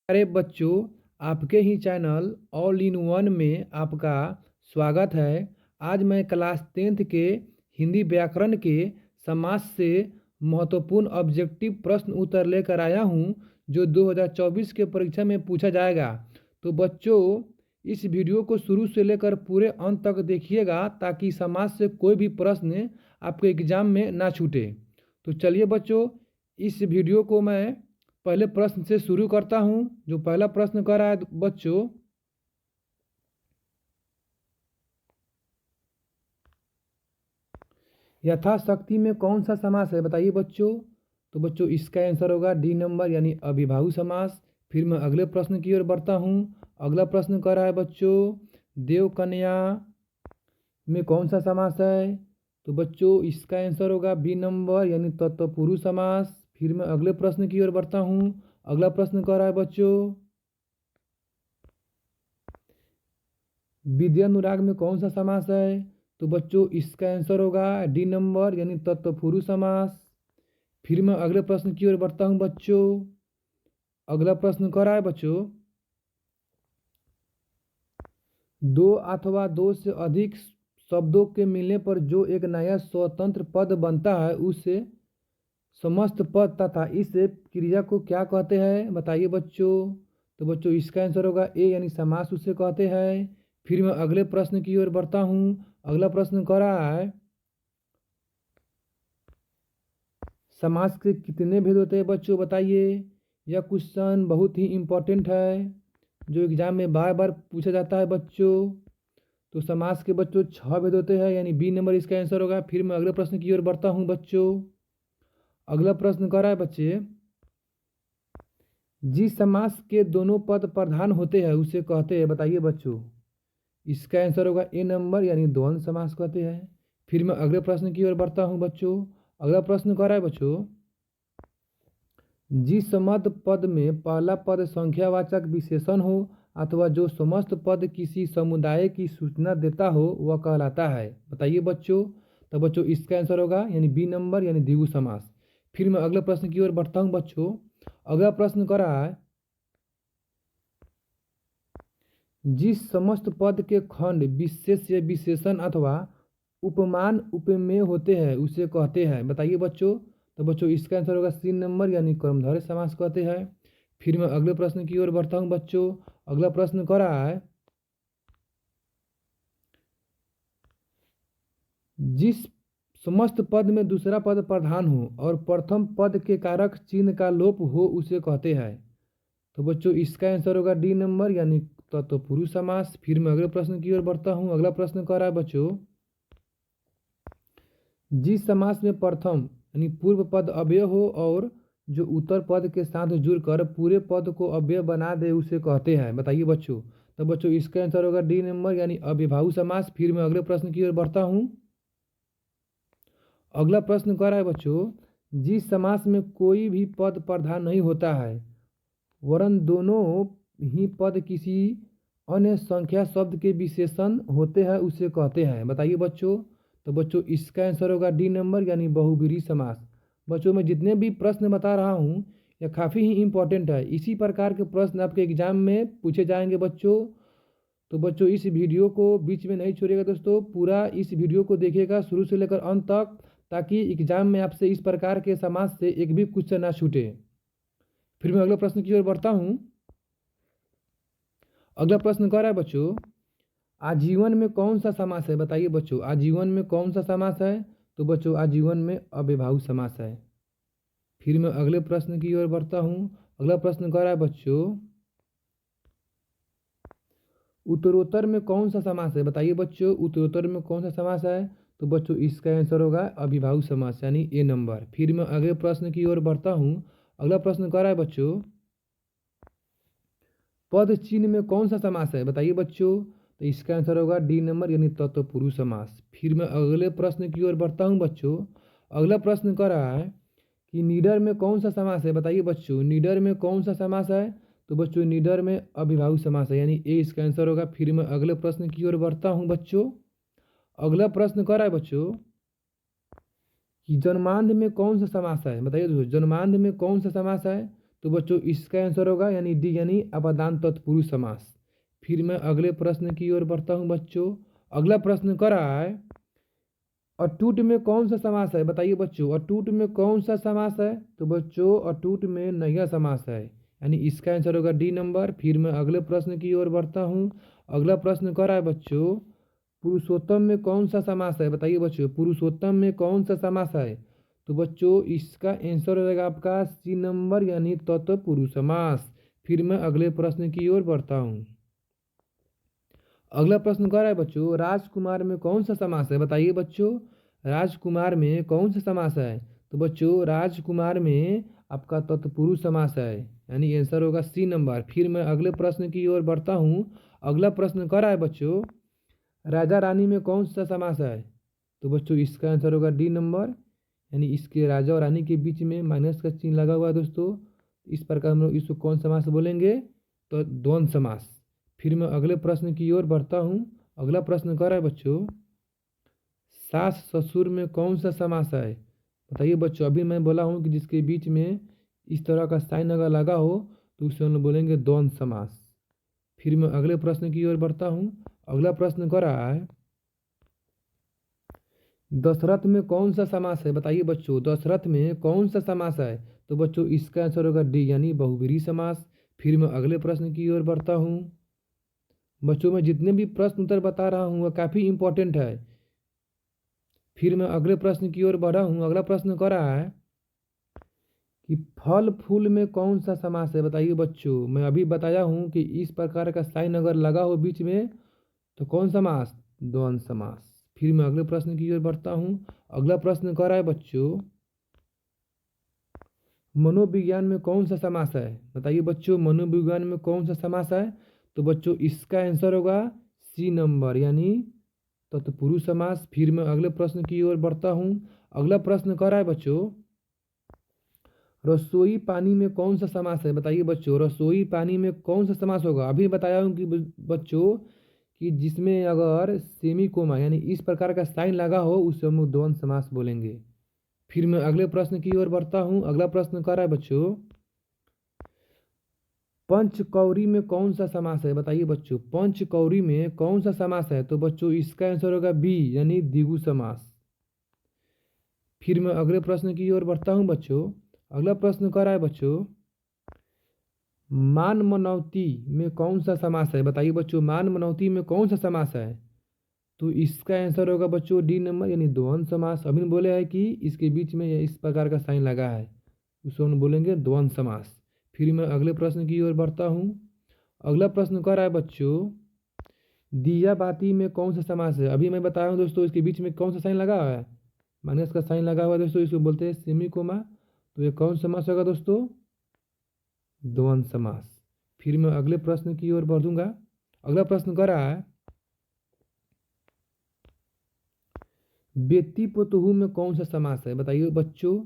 अरे बच्चों, आपके ही चैनल ऑल इन वन में आपका स्वागत है। आज मैं क्लास 10th के हिंदी व्याकरण के समास से महत्वपूर्ण ऑब्जेक्टिव प्रश्न उत्तर लेकर आया हूं, जो 2024 के परीक्षा में पूछा जाएगा। तो बच्चों, इस वीडियो को शुरू से लेकर पूरे अंत तक देखिएगा, ताकि समास से कोई भी प्रश्न आपके एग्जाम में ना छूटे। तो चलिए बच्चों, इस वीडियो को मैं पहले प्रश्न से शुरू करता हूं। जो पहला प्रश्न कर रहा है बच्चों, यथाशक्ति में कौन सा समास है, बताइए बच्चों। तो बच्चों, इसका आंसर होगा डी नंबर, यानी अभिभावु समास। फिर मैं अगले प्रश्न की ओर बढ़ता हूं। अगला प्रश्न कर रहा है बच्चों, देव कन्या में कौन सा समास है। तो बच्चों, इसका आंसर होगा बी नंबर, यानी तत्पुरुष समास। फिर मैं अगले प्रश्न की ओर बढ़ता हूं। अगला प्रश्न कर रहा है बच्चों, विद्यानुराग में कौन सा समास है। तो बच्चों, इसका आंसर होगा डी नंबर, यानी तत्पुरुष समास। फिर मैं अगले प्रश्न की ओर बढ़ता हूं बच्चों। अगला प्रश्न कर रहा है बच्चों, दो अथवा दो से अधिक शब्दों के मिलने पर जो एक नया स्वतंत्र पद बनता है, उसे समस्त पद तथा इस क्रिया को क्या कहते हैं, बताइए बच्चों। तो बच्चों, इसका आंसर होगा ए, यानी समास उसे कहते हैं। फिर मैं अगले प्रश्न की ओर बढ़ता हूं। अगला प्रश्न कर रहा है, समास के कितने भेद होते हैं बच्चों, बताइए। यह क्वेश्चन बहुत ही इम्पोर्टेंट है, जो एग्जाम में बार बार पूछा जाता है बच्चों। तो समास के बच्चों 6 भेद होते हैं, यानी बी नंबर इसका आंसर होगा। फिर मैं अगले प्रश्न की ओर बढ़ता हूं बच्चों। अगला प्रश्न कर रहा है बच्चे, जिस समास के दोनों पद प्रधान होते हैं उसे कहते हैं, बताइए बच्चों। इसका आंसर होगा ए नंबर, यानी द्वंद्व समास कहते हैं। फिर मैं अगले प्रश्न की ओर बढ़ता हूं बच्चों। अगला प्रश्न कर रहा है बच्चों, जिस समस्त पद में पहला पद संख्यावाचक विशेषण हो अथवा जो समस्त पद किसी समुदाय की सूचना देता हो, वह कहलाता है, बताइए बच्चों। तो बच्चों, इसका आंसर होगा यानी बी नंबर, यानी द्विगु समास। फिर मैं अगले प्रश्न की ओर बढ़ता हूं बच्चों। अगला प्रश्न कर रहा है, जिस समस्त पद के खंड विशेष या विशेषण अथवा उपमान उपमेय होते हैं उसे कहते हैं, बताइए बच्चों। तो बच्चों, इसका आंसर होगा सी नंबर, यानी कर्मधारय समास कहते हैं। फिर मैं अगले प्रश्न की ओर बढ़ता हूं बच्चों। अगला प्रश्न कर रहा है, जिस समस्त पद में दूसरा पद प्रधान हो और प्रथम पद के कारक चिन्ह का लोप हो उसे कहते हैं। तो बच्चों, इसका आंसर होगा डी नंबर, यानी तत्पुरुष समास। फिर मैं अगले प्रश्न की ओर बढ़ता हूं। अगला प्रश्न कर रहा है बच्चों, जिस समास में प्रथम यानी पूर्व पद अव्यय हो और जो उत्तर पद के साथ जुड़कर पूरे पद को अव्यय बना दे उसे कहते हैं, बताइए बच्चों। तो बच्चों, इसका आंसर होगा डी नंबर, यानी अव्ययभाव समास। फिर मैं अगले प्रश्न की ओर बढ़ता हूं। अगला प्रश्न कर रहा है बच्चों, जिस समास में कोई भी पद प्रधान नहीं होता है वरन दोनों ही पद किसी अन्य संख्या शब्द के विशेषण होते हैं उसे कहते हैं, बताइए बच्चों। तो बच्चों, इसका आंसर होगा डी नंबर, यानी बहुब्रीहि समास। बच्चों, मैं जितने भी प्रश्न बता रहा हूँ यह काफ़ी ही इंपॉर्टेंट है। इसी प्रकार के प्रश्न आपके एग्जाम में पूछे जाएंगे बच्चों। तो बच्चों, इस वीडियो को बीच में नहीं छोड़िएगा दोस्तों, पूरा इस वीडियो को देखिएगा शुरू से लेकर अंत तक, ताकि एग्जाम में आपसे इस प्रकार के समास से एक भी क्वेश्चन ना छूटे। फिर मैं अगले प्रश्न की ओर बढ़ता हूँ। अगला प्रश्न कर रहा है बच्चों, आजीवन में कौन सा समास है, बताइए बच्चों। आजीवन में कौन सा समास है। तो बच्चों, आजीवन में अव्ययभाव समास है। फिर मैं अगले प्रश्न की ओर बढ़ता हूँ। अगला प्रश्न कर रहा है बच्चों, उत्तरोत्तर में कौन सा समास है, बताइए बच्चों। उत्तरोत्तर में कौन सा समास है। तो बच्चों, इसका आंसर होगा अभिभाव समास, यानी ए नंबर। फिर मैं अगले प्रश्न की ओर बढ़ता हूँ। अगला प्रश्न कर रहा है बच्चों, पद चिन्ह में कौन सा समास है, बताइए बच्चों। तो इसका आंसर होगा डी नंबर, यानी तत्पुरुष समास। फिर मैं अगले प्रश्न की ओर बढ़ता हूँ बच्चों। अगला प्रश्न कर रहा है कि निडर में कौन सा समास है, बताइए बच्चों। निडर में कौन सा समास है। तो बच्चों, निडर में अभिभाव समास है, यानी ए इसका आंसर होगा। फिर मैं अगले प्रश्न की ओर बढ़ता हूँ बच्चों। अगला प्रश्न कर रहा है बच्चों कि जन्मांध में कौन सा समास है, बताइए दोस्तों। जन्मांध में कौन सा समास है। तो बच्चों इसका आंसर होगा यानी डी यानी अपदान तत्पुरुष समास। फिर मैं अगले प्रश्न की ओर बढ़ता हूँ बच्चों। अगला प्रश्न कर रहा है अटूट में कौन सा समास है, बताइए बच्चों अटूट में कौन सा समास है। तो बच्चों अटूट में नया समास है यानी इसका आंसर होगा डी नंबर। फिर मैं अगले प्रश्न की ओर बढ़ता हूँ। अगला प्रश्न कर रहा है बच्चों पुरुषोत्तम में कौन सा समास है, बताइए बच्चों पुरुषोत्तम में कौन सा समास है। तो बच्चों इसका आंसर हो जाएगा आपका सी नंबर यानी तत्पुरुष समास। फिर मैं अगले प्रश्न की ओर बढ़ता हूँ। अगला प्रश्न कर रहा है बच्चों राजकुमार में कौन सा समास है, बताइए बच्चों राजकुमार में कौन सा समास है। तो बच्चों राजकुमार में आपका तत्पुरुष समास है यानी आंसर होगा सी नंबर। फिर मैं अगले प्रश्न की ओर बढ़ता हूँ। अगला प्रश्न कर रहा है बच्चों राजा रानी में कौन सा समास है। तो बच्चों इसका आंसर होगा डी नंबर यानी इसके राजा और रानी के बीच में माइनस का चिन्ह लगा हुआ है दोस्तों। इस प्रकार हम लोग इसको कौन समास बोलेंगे, तो द्वंद्व समास। फिर मैं अगले प्रश्न की ओर बढ़ता हूँ। अगला प्रश्न कर रहा है बच्चों सास ससुर में कौन सा समास है, बताइए बच्चों। अभी मैं बोला हूँ कि जिसके बीच में इस तरह का साइन अगर लगा हो तो उसे हम लोग बोलेंगे द्वंद्व समास। फिर मैं अगले प्रश्न की ओर बढ़ता हूँ। अगला प्रश्न कर रहा है दशरथ में कौन सा समास है, बताइए बच्चों दशरथ में कौन सा समास है। तो बच्चों इसका आंसर होगा डी यानी बहुब्रीहि समास। फिर मैं अगले प्रश्न की ओर बढ़ता हूँ। बच्चों मैं जितने भी प्रश्न उत्तर बता रहा हूँ वह काफ़ी इंपॉर्टेंट है। फिर मैं अगले प्रश्न की ओर बढ़ा हूँ। अगला प्रश्न कर रहा है कि फल फूल में कौन सा समास है, बताइए बच्चों। मैं अभी बताया हूँ कि इस प्रकार का साइन अगर लगा हो बीच में तो कौन समास, द्वंद्व समास। फिर मैं अगले प्रश्न की ओर बढ़ता हूँ। अगला प्रश्न कर रहा है बच्चों मनोविज्ञान में कौन सा समास है, बताइए बच्चों मनोविज्ञान में कौन सा समास है। तो बच्चों इसका आंसर होगा सी नंबर यानी तत्पुरुष समास। फिर मैं अगले प्रश्न की ओर बढ़ता हूँ। अगला प्रश्न कर रहा है बच्चों रसोई पानी में कौन सा समास है, बताइए बच्चों रसोई पानी में कौन सा समास होगा। अभी बताया हूँ कि बच्चों कि जिसमें अगर सेमी कोमा यानी इस प्रकार का साइन लगा हो उसे हम लोग द्वंद्व समास बोलेंगे। फिर मैं अगले प्रश्न की ओर बढ़ता हूँ। अगला प्रश्न कर रहा है बच्चों पंचकौरी में कौन सा समास है, बताइए बच्चों पंचकौरी में कौन सा समास है। तो बच्चों इसका आंसर होगा बी यानी द्विगु समास। फिर मैं अगले प्रश्न की ओर बढ़ता हूँ बच्चों। अगला प्रश्न कर रहा है बच्चों मान मनौती में कौन सा समास है, बताइए बच्चों मान मनौती में कौन सा समास है। तो इसका आंसर होगा बच्चों डी नंबर यानी द्वंद्व समास। अभी बोले हैं कि इसके बीच में इस प्रकार का साइन लगा है उसको हम बोलेंगे द्वंद्व समास। फिर मैं अगले प्रश्न की ओर बढ़ता हूँ। अगला प्रश्न कर रहा है बच्चों दिया बाती में कौन सा समास है। अभी मैं बताया हूँ दोस्तों इसके बीच में कौन सा साइन लगा हुआ है, माइनस का साइन लगा हुआ है दोस्तों, इसको बोलते हैं सेमी कोमा। तो ये कौन समास होगा दोस्तों, द्वंद्व समास। फिर मैं अगले प्रश्न की ओर बढ़ूंगा। अगला प्रश्न कर रहा है बेटी पोतहू में कौन सा समास है, बताइए बच्चों।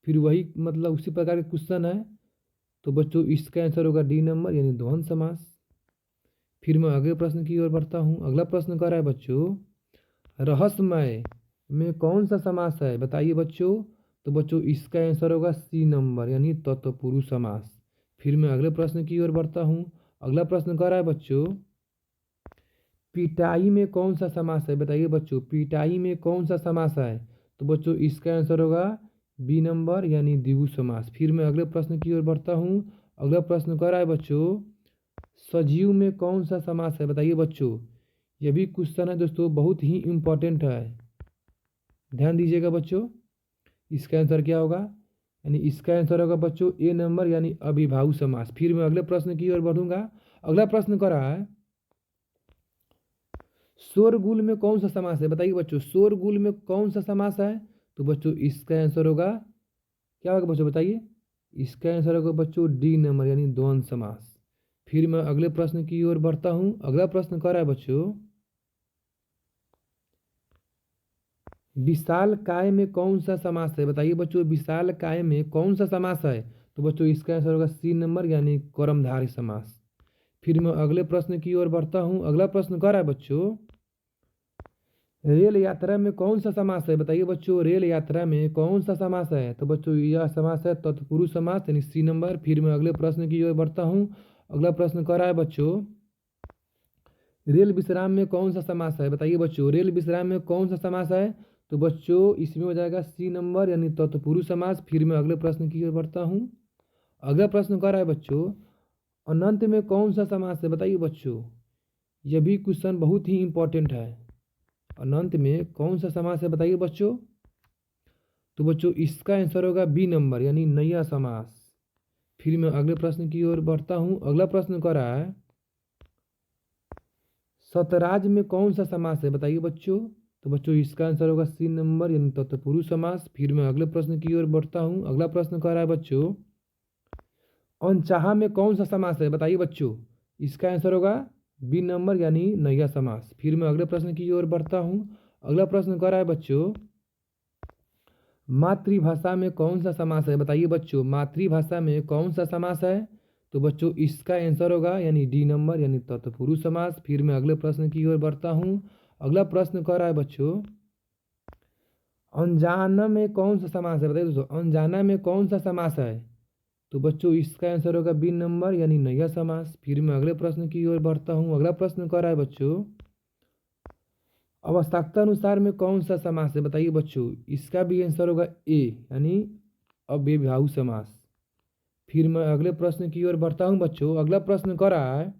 फिर वही मतलब उसी प्रकार के क्वेश्चन है। तो बच्चों इसका आंसर होगा डी नंबर यानी द्वंद्व समास। फिर मैं अगले प्रश्न की ओर बढ़ता हूँ। अगला प्रश्न कर रहा है बच्चों रहस्यमय में कौन सा समास है, बताइए बच्चों। तो बच्चों इसका आंसर होगा सी नंबर यानी तत्पुरुष समास। फिर मैं अगले प्रश्न की ओर बढ़ता हूँ। अगला प्रश्न कर रहा है बच्चों पिटाई में कौन सा समास है, बताइए बच्चों पिटाई में कौन सा समास है। तो बच्चों इसका आंसर होगा बी नंबर यानी द्विगु समास। फिर मैं अगले प्रश्न की ओर बढ़ता हूँ। अगला प्रश्न कर रहा है बच्चों सजीव में कौन सा समास है, बताइए बच्चों। यह भी क्वेश्चन है दोस्तों बहुत ही इम्पोर्टेंट है, ध्यान दीजिएगा बच्चों। इसका आंसर क्या होगा, यानी इसका आंसर होगा बच्चों ए नंबर यानी अविभाज्य समास। फिर मैं अगले प्रश्न की ओर बढ़ूंगा। अगला प्रश्न कर रहा है शोरगुल में कौन सा समास है, बताइए बच्चों शोरगुल में कौन सा समास है। तो बच्चों इसका आंसर होगा क्या होगा बच्चों बताइए। इसका आंसर होगा बच्चों डी नंबर यानी द्वंद्व समास। फिर मैं अगले प्रश्न की ओर बढ़ता हूँ। अगला प्रश्न कर रहा है बच्चों विशाल काय में कौन सा समास है, बताइए बच्चों विशाल काय में कौन सा समास है। तो बच्चों इसका आंसर होगा सी नंबर यानी कर्मधारय समास। फिर मैं अगले प्रश्न की ओर बढ़ता हूँ। अगला प्रश्न कर रहा है बच्चों रेल यात्रा में कौन सा समास है? बताइए बच्चों, रेल यात्रा में कौन सा समास है? तो बच्चों यह समास है तत्पुरुष समास यानी सी नंबर। फिर मैं अगले प्रश्न की ओर बढ़ता हूँ। अगला प्रश्न कर रहा है बच्चों, रेल विश्राम में कौन सा समास है? बताइए बच्चों, रेल विश्राम में कौन सा समास है? तो बच्चों इसमें हो जाएगा सी नंबर यानी तत्पुरुष समास। फिर मैं अगले प्रश्न की ओर बढ़ता हूँ। अगला प्रश्न कर रहा है बच्चों, अनंत में कौन सा समास है? बताइए बच्चों, यह भी क्वेश्चन बहुत ही इंपॉर्टेंट है। अनंत में कौन सा समास है? बताइए बच्चों। तो बच्चों इसका आंसर होगा बी नंबर यानी नया समास। फिर मैं अगले प्रश्न की ओर बढ़ता हूँ। अगला प्रश्न कर रहा है, सतराज में कौन सा समास है? बताइए बच्चों। तो बच्चों इसका आंसर होगा सी नंबर यानी तत्पुरुष समास। फिर मैं अगले प्रश्न की ओर बढ़ता हूँ। अगला प्रश्न कर रहा है बच्चों, अनचाहा में कौन सा समास है? बताइए बच्चों। इसका आंसर होगा बी नंबर यानी नया समास। फिर मैं अगले प्रश्न की ओर बढ़ता हूँ। अगला प्रश्न कर रहा है बच्चों, मातृभाषा में कौन सा समास है? बताइए बच्चों, मातृभाषा में कौन सा समास है? तो बच्चों इसका आंसर होगा यानी डी नंबर यानी तत्पुरुष समास। फिर मैं अगले प्रश्न की ओर बढ़ता हूँ। अगला प्रश्न कर रहा है बच्चों, अनजाना में कौन सा समास है? बताइए दोस्तों, अनजाना में कौन सा समास है? तो बच्चों इसका आंसर होगा बी नंबर यानी नया समास। फिर मैं अगले प्रश्न की ओर बढ़ता हूँ। अगला प्रश्न कर रहा है बच्चों, आवश्यकता अनुसार में कौन सा समास है? बताइए बच्चों। इसका भी आंसर होगा ए यानी अव्ययभावी समास। फिर मैं अगले प्रश्न की ओर बढ़ता हूँ बच्चों। अगला प्रश्न कर रहा है,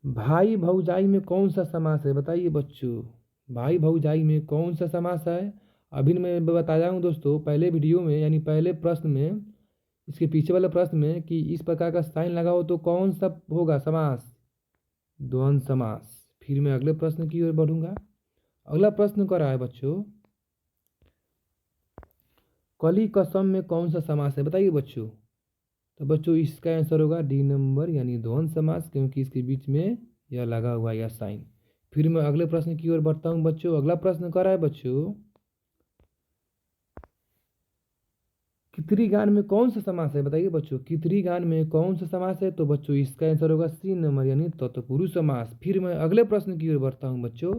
भाई भौजाई में कौन सा समास है? बताइए बच्चों, भाई भौजाई में कौन सा समास है? अभी मैं बताया हूँ दोस्तों पहले वीडियो में यानी पहले प्रश्न में, इसके पीछे वाले प्रश्न में कि इस प्रकार का साइन लगाओ तो कौन सा होगा समास? द्वंद्व समास। फिर मैं अगले प्रश्न की ओर बढ़ूंगा। अगला प्रश्न कर रहा है बच्चों, कली कसम में कौन सा समास है? बताइए बच्चों। तो बच्चों इसका आंसर होगा डी नंबर यानी द्वंद्व समास, क्योंकि इसके बीच में यह लगा हुआ यह साइन। फिर मैं अगले प्रश्न की ओर बढ़ता हूँ बच्चों। अगला प्रश्न कर रहा है बच्चों, कितरी गान में कौन सा समास है? बताइए बच्चों, कितरी गान में कौन सा समास है? तो बच्चों इसका आंसर होगा सी नंबर यानी तत्पुरुष समास। फिर मैं अगले प्रश्न की ओर बढ़ता हूँ बच्चों।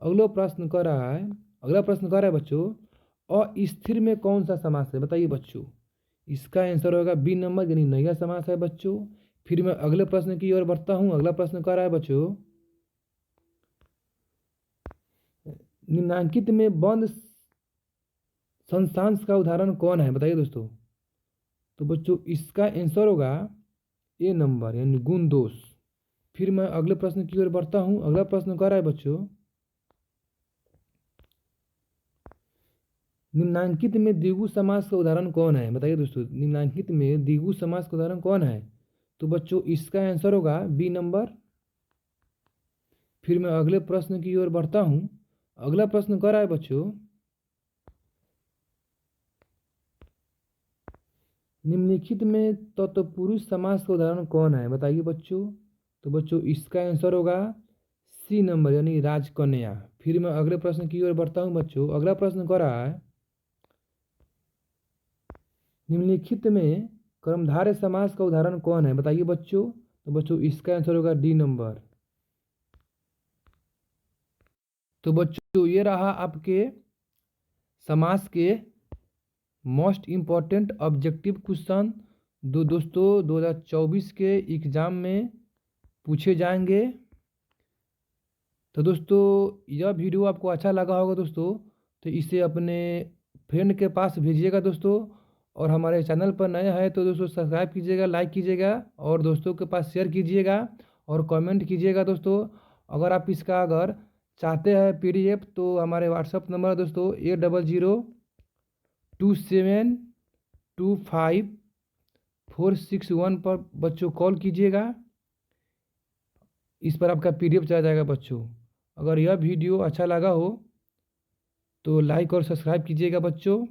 अगला प्रश्न कर रहा है बच्चों, अस्थिर में कौन सा समास है? बताइए बच्चों। इसका आंसर होगा बी नंबर यानी नया समास है बच्चों। फिर मैं अगले प्रश्न की ओर बढ़ता हूँ। अगला प्रश्न कर रहा है बच्चों, निम्नांकित में बंद संसांश का उदाहरण कौन है? बताइए दोस्तों। तो बच्चों इसका आंसर होगा ए नंबर यानी गुण दोष। फिर मैं अगले प्रश्न की ओर बढ़ता हूँ। अगला प्रश्न कर रहा है बच्चों, निम्नांकित में द्विगु समास का उदाहरण कौन है? बताइए दोस्तों, निम्नांकित में द्विगु समास का उदाहरण कौन है? तो बच्चों इसका आंसर होगा बी नंबर। फिर मैं अगले प्रश्न की ओर बढ़ता हूँ। अगला प्रश्न कर रहा है बच्चों, निम्नलिखित में तत्पुरुष समास का उदाहरण कौन है? बताइए बच्चों। तो बच्चों इसका आंसर होगा सी नंबर यानी राजकन्या। फिर मैं अगले प्रश्न की ओर बढ़ता हूँ बच्चों। अगला प्रश्न कर रहा है, निम्नलिखित में कर्मधारय समास का उदाहरण कौन है? बताइए बच्चों। तो बच्चों इसका आंसर होगा डी नंबर। तो बच्चों ये रहा आपके समास के मोस्ट इम्पॉर्टेंट ऑब्जेक्टिव क्वेश्चन दोस्तों 2024 के एग्ज़ाम में पूछे जाएंगे। तो दोस्तों यह वीडियो आपको अच्छा लगा होगा दोस्तों, तो इसे अपने फ्रेंड के पास भेजिएगा दोस्तों। और हमारे चैनल पर नए हैं तो दोस्तों सब्सक्राइब कीजिएगा, लाइक कीजिएगा और दोस्तों के पास शेयर कीजिएगा और कमेंट कीजिएगा दोस्तों। अगर चाहते हैं PDF तो हमारे व्हाट्सअप नंबर है दोस्तों 8002725461 पर बच्चों कॉल कीजिएगा। इस पर आपका PDF चला जाएगा बच्चों। अगर यह वीडियो अच्छा लगा हो तो लाइक और सब्सक्राइब कीजिएगा बच्चों।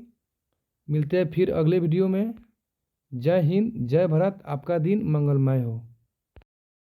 मिलते हैं फिर अगले वीडियो में। जय हिंद, जय भारत, आपका दिन मंगलमय हो।